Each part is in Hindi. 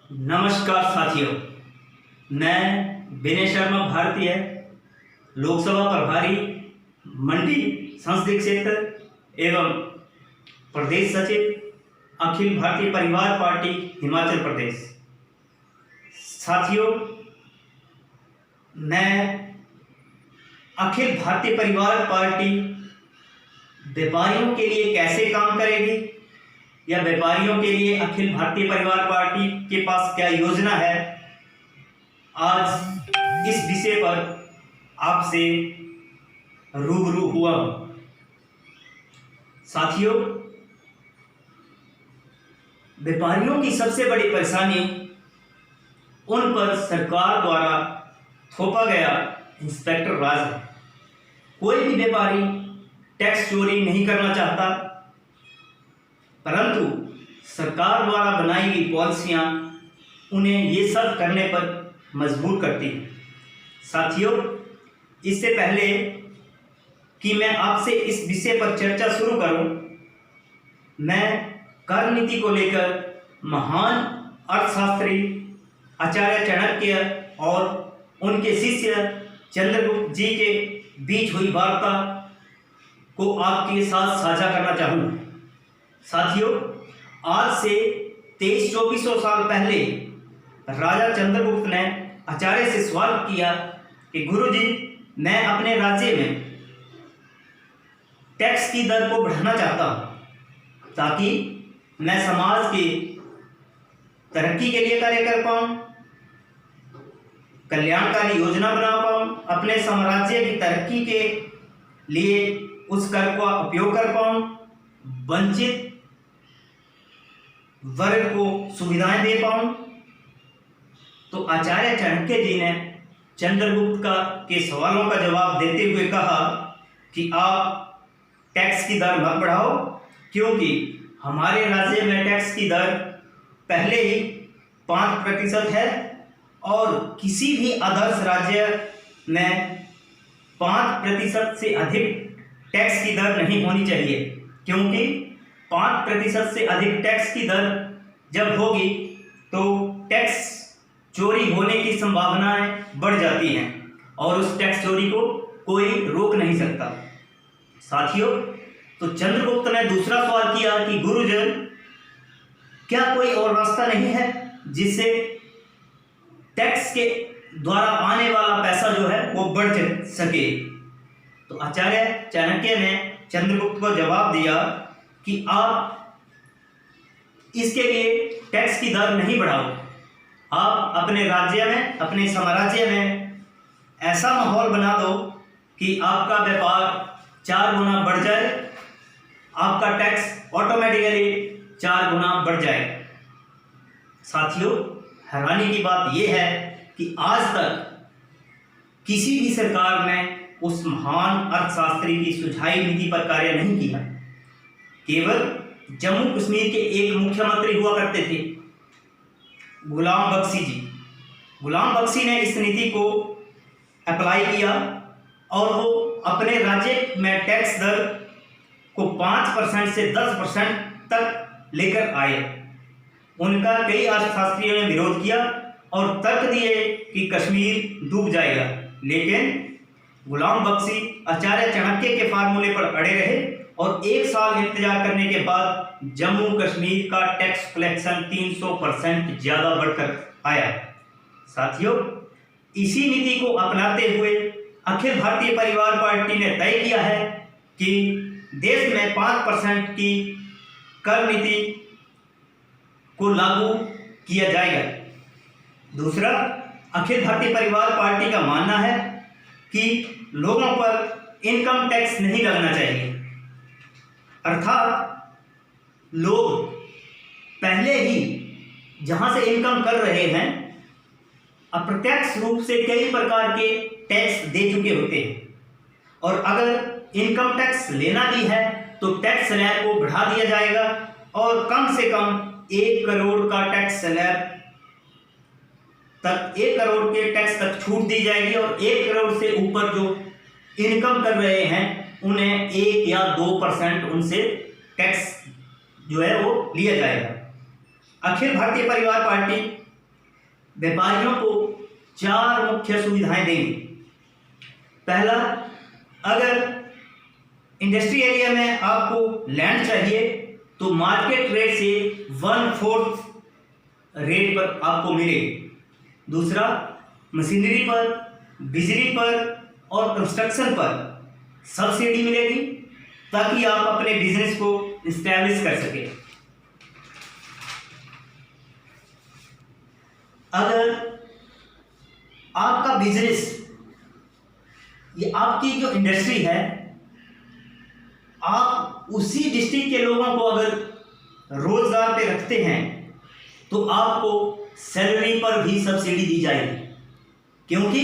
नमस्कार साथियों, मैं विनय शर्मा, भारतीय लोकसभा प्रभारी, मंडी संसदीय क्षेत्र एवं प्रदेश सचिव, अखिल भारतीय परिवार पार्टी हिमाचल प्रदेश। साथियों, मैं अखिल भारतीय परिवार पार्टी व्यापारियों के लिए कैसे काम करेगी या व्यापारियों के लिए अखिल भारतीय परिवार पार्टी के पास क्या योजना है, आज इस विषय पर आपसे रूबरू हुआ हूं। साथियों, व्यापारियों की सबसे बड़ी परेशानी उन पर सरकार द्वारा थोपा गया इंस्पेक्टर राज है। कोई भी व्यापारी टैक्स चोरी नहीं करना चाहता, परंतु सरकार द्वारा बनाई गई पॉलिसियां उन्हें ये सब करने पर मजबूर करती हैं। साथियों, इससे पहले कि मैं आपसे इस विषय पर चर्चा शुरू करूं, मैं कर नीति को लेकर महान अर्थशास्त्री आचार्य चाणक्य और उनके शिष्य चंद्रगुप्त जी के बीच हुई वार्ता को आपके साथ साझा करना चाहूँगा। साथियों, आज से 2300-2400 साल पहले राजा चंद्रगुप्त ने आचार्य से सवाल किया कि गुरुजी, मैं अपने राज्य में टैक्स की दर को बढ़ाना चाहता हूँ ताकि मैं समाज की तरक्की के लिए कार्य कर पाऊँ, कल्याणकारी योजना बना पाऊँ, अपने साम्राज्य की तरक्की के लिए उस कर का उपयोग कर पाऊँ, वंचित वर्ग को सुविधाएं दे पाऊँ। तो आचार्य चाणक्य जी ने चंद्रगुप्त के सवालों का जवाब देते हुए कहा कि आप टैक्स की दर मत बढ़ाओ, क्योंकि हमारे राज्य में टैक्स की दर पहले ही 5% है और किसी भी आदर्श राज्य में 5% से अधिक टैक्स की दर नहीं होनी चाहिए, क्योंकि 5% से अधिक टैक्स की दर जब होगी तो टैक्स चोरी होने की संभावनाएं बढ़ जाती हैं और उस टैक्स चोरी को कोई रोक नहीं सकता। साथियों, तो चंद्रगुप्त ने दूसरा सवाल किया कि गुरुजन, क्या कोई और रास्ता नहीं है जिससे टैक्स के द्वारा आने वाला पैसा जो है वो बढ़ सके? तो आचार्य चाणक्य ने चंद्रगुप्त को जवाब दिया कि आप इसके लिए टैक्स की दर नहीं बढ़ाओ, आप अपने राज्य में, अपने साम्राज्य में ऐसा माहौल बना दो कि आपका व्यापार 4 गुना बढ़ जाए, आपका टैक्स ऑटोमेटिकली 4 गुना बढ़ जाए। साथियों, हैरानी की बात यह है कि आज तक किसी भी सरकार ने उस महान अर्थशास्त्री की सुझाई नीति पर कार्य नहीं किया। केवल जम्मू कश्मीर के एक मुख्यमंत्री हुआ करते थे, गुलाम बख्शी जी। गुलाम बख्शी ने इस नीति को अप्लाई किया और वो अपने राज्य में टैक्स दर को 5% से 10% तक लेकर आए। उनका कई अर्थशास्त्रियों ने विरोध किया और तर्क दिए कि कश्मीर डूब जाएगा, लेकिन गुलाम बख्शी आचार्य चाणक्य के फार्मूले पर अड़े रहे और 1 साल इंतजार करने के बाद जम्मू कश्मीर का टैक्स कलेक्शन 300% ज़्यादा बढ़कर आया। साथियों, इसी नीति को अपनाते हुए अखिल भारतीय परिवार पार्टी ने तय किया है कि देश में 5% की कर नीति को लागू किया जाएगा। दूसरा, अखिल भारतीय परिवार पार्टी का मानना है कि लोगों पर इनकम टैक्स नहीं लगना चाहिए, अर्थात लोग पहले ही जहां से इनकम कर रहे हैं अप्रत्यक्ष रूप से कई प्रकार के टैक्स दे चुके होते हैं, और अगर इनकम टैक्स लेना भी है तो टैक्स स्लैब को बढ़ा दिया जाएगा और कम से कम 1 करोड़ का टैक्स स्लैब तक, 1 करोड़ के टैक्स तक छूट दी जाएगी और 1 करोड़ से ऊपर जो इनकम कर रहे हैं उन्हें 1 या 2% उनसे टैक्स जो है वो लिया जाएगा। अखिल भारतीय परिवार पार्टी व्यापारियों को 4 मुख्य सुविधाएं देंगे। पहला, अगर इंडस्ट्री एरिया में आपको लैंड चाहिए तो मार्केट रेट से 1/4 रेट पर आपको मिलेगी। दूसरा, मशीनरी पर, बिजली पर और कंस्ट्रक्शन पर सब्सिडी मिलेगी ताकि आप अपने बिजनेस को इस्टेब्लिश कर सकें। अगर आपका बिजनेस, ये आपकी जो इंडस्ट्री है, आप उसी डिस्ट्रिक्ट के लोगों को अगर रोजगार पे रखते हैं तो आपको सैलरी पर भी सब्सिडी दी जाएगी, क्योंकि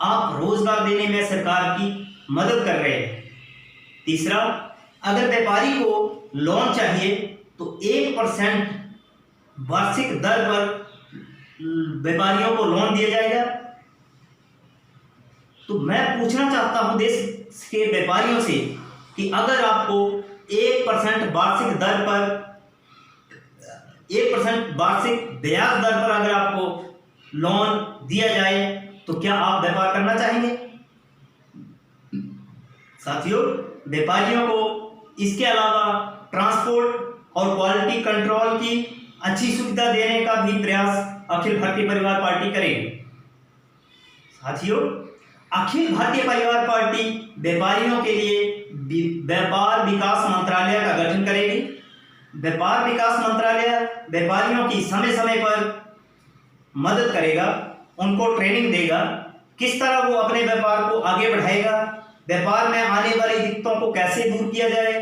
आप रोजगार देने में सरकार की मदद कर रहे हैं। तीसरा, अगर व्यापारी को लोन चाहिए तो 1% वार्षिक दर पर व्यापारियों को लोन दिया जाएगा। तो मैं पूछना चाहता हूं देश के व्यापारियों से कि अगर आपको 1% वार्षिक दर पर, 1% वार्षिक ब्याज दर पर अगर आपको लोन दिया जाए तो क्या आप व्यापार करना चाहेंगे? साथियों, व्यापारियों को इसके अलावा ट्रांसपोर्ट और क्वालिटी कंट्रोल की अच्छी सुविधा देने का भी प्रयास अखिल भारतीय परिवार पार्टी करेगी। साथियों, अखिल भारतीय परिवार पार्टी व्यापारियों के लिए व्यापार विकास मंत्रालय का गठन करेगी। व्यापार विकास मंत्रालय व्यापारियों की समय समय पर मदद करेगा, उनको ट्रेनिंग देगा, किस तरह वो अपने व्यापार को आगे बढ़ाएगा, व्यापार में आने वाली दिक्कतों को कैसे दूर किया जाए।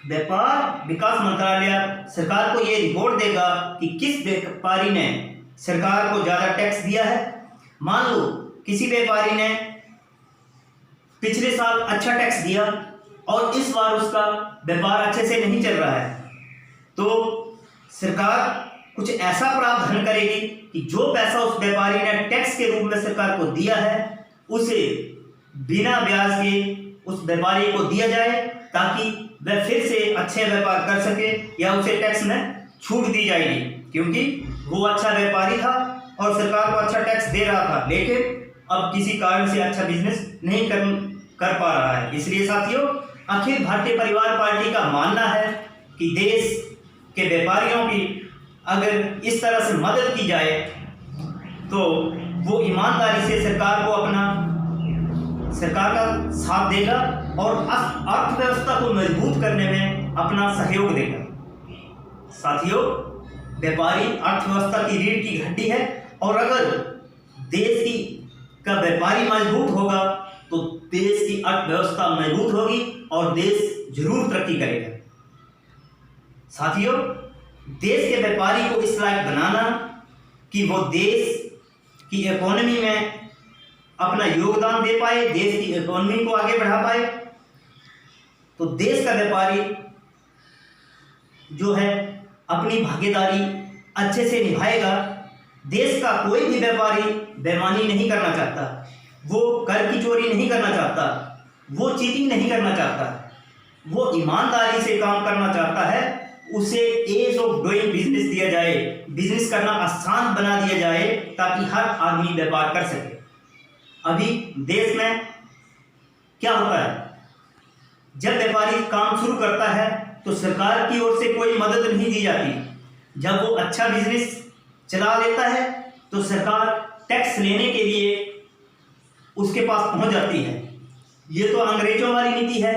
व्यापार विकास मंत्रालय सरकार को ये रिपोर्ट देगा कि किस व्यापारी ने सरकार को ज़्यादा टैक्स दिया है। मान लो किसी व्यापारी ने पिछले साल अच्छा टैक्स दिया और इस बार उसका व्यापार अच्छे से नहीं चल रहा है, तो सरकार कुछ ऐसा प्रावधान करेगी कि जो पैसा उस व्यापारी ने टैक्स के रूप में सरकार को दिया है उसे बिना ब्याज के उस व्यापारी को दिया जाए, ताकि वह फिर से अच्छे व्यापार कर सके या उसे टैक्स में छूट दी जाएगी, क्योंकि वो अच्छा व्यापारी था और सरकार को अच्छा टैक्स दे रहा था, लेकिन अब किसी कारण से अच्छा बिजनेस नहीं कर पा रहा है। इसलिए साथियों, अखिल भारतीय परिवार पार्टी का मानना है कि देश के व्यापारियों की अगर इस तरह से मदद की जाए तो वो ईमानदारी से सरकार का साथ देगा और अर्थव्यवस्था को मजबूत करने में अपना सहयोग देगा। साथियों, व्यापारी अर्थव्यवस्था की रीढ़ की हड्डी है और अगर देश का व्यापारी मजबूत होगा तो देश की अर्थव्यवस्था मजबूत होगी और देश जरूर तरक्की करेगा। साथियों, देश के व्यापारी को इस लायक बनाना कि वो देश की इकोनॉमी में अपना योगदान दे पाए, देश की इकोनॉमी को आगे बढ़ा पाए, तो देश का व्यापारी जो है अपनी भागीदारी अच्छे से निभाएगा। देश का कोई भी व्यापारी बेईमानी नहीं करना चाहता, वो कर की चोरी नहीं करना चाहता, वो चीटिंग नहीं करना चाहता, वो ईमानदारी से काम करना चाहता है। उसे एज ऑफ डूइंग बिजनेस दिया जाए, बिजनेस करना आसान बना दिया जाए ताकि हर आदमी व्यापार कर सके। अभी देश में क्या होता है, जब व्यापारी काम शुरू करता है तो सरकार की ओर से कोई मदद नहीं दी जाती। जब वो अच्छा बिजनेस चला लेता है तो सरकार टैक्स लेने के लिए उसके पास पहुंच जाती है। ये तो अंग्रेजों वाली नीति है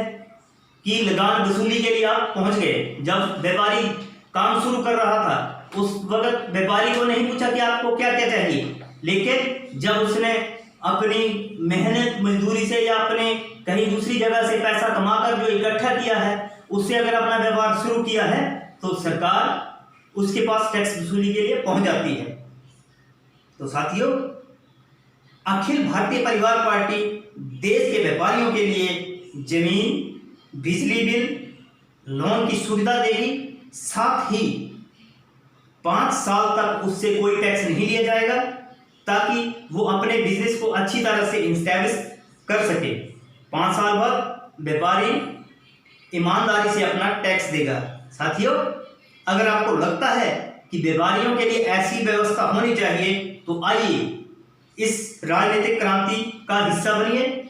कि लगान वसूली के लिए आप पहुंच गए। जब व्यापारी काम शुरू कर रहा था उस वक्त व्यापारी को नहीं पूछा कि आपको क्या क्या चाहिए, लेकिन जब उसने अपनी मेहनत मजदूरी से या अपने कहीं दूसरी जगह से पैसा कमाकर जो इकट्ठा किया है उससे अगर अपना व्यापार शुरू किया है तो सरकार उसके पास टैक्स वसूली के लिए पहुंच जाती है। तो साथियों, अखिल भारतीय परिवार पार्टी देश के व्यापारियों के लिए जमीन, बिजली बिल, लोन की सुविधा देगी। साथ ही 5 साल तक उससे कोई टैक्स नहीं लिया जाएगा ताकि वो अपने बिजनेस को अच्छी तरह से इस्टेब्लिश कर सके। 5 साल बाद व्यापारी ईमानदारी से अपना टैक्स देगा। साथियों, अगर आपको लगता है कि कि व्यापारियों के लिए ऐसी व्यवस्था होनी चाहिए, तो आइए इस राजनीतिक क्रांति का हिस्सा बनिए।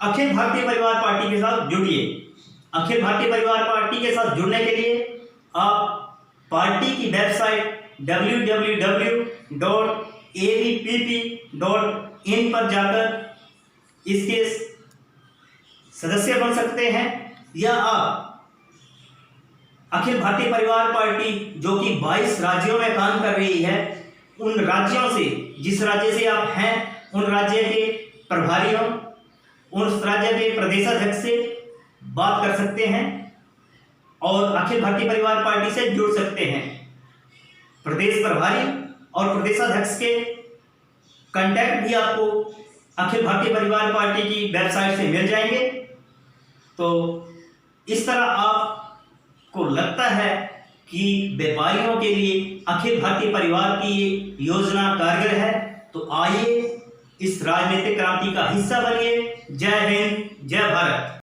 अखिल भारतीय परिवार पार्टी के साथ जुड़िए। अखिल भारतीय परिवार पार्टी के साथ जुड़ने के लिए आप पार्टी की वेबसाइट www.avpp.in पर जाकर इसके सदस्य बन सकते हैं, या आप अखिल भारतीय परिवार पार्टी जो कि 22 राज्यों में काम कर रही है, उन राज्यों से, जिस राज्य से आप हैं, उन राज्य के प्रभारियों, उन राज्य के प्रदेशाध्यक्ष से बात कर सकते हैं और अखिल भारतीय परिवार पार्टी से जुड़ सकते हैं। प्रदेश प्रभारी और प्रदेशाध्यक्ष के कांटेक्ट भी आपको अखिल भारतीय परिवार पार्टी की वेबसाइट से मिल जाएंगे। तो इस तरह आपको लगता है कि व्यापारियों के लिए अखिल भारतीय परिवार की ये योजना कारगर है, तो आइए इस राजनीतिक क्रांति का हिस्सा बनिए। जय हिंद, जय भारत।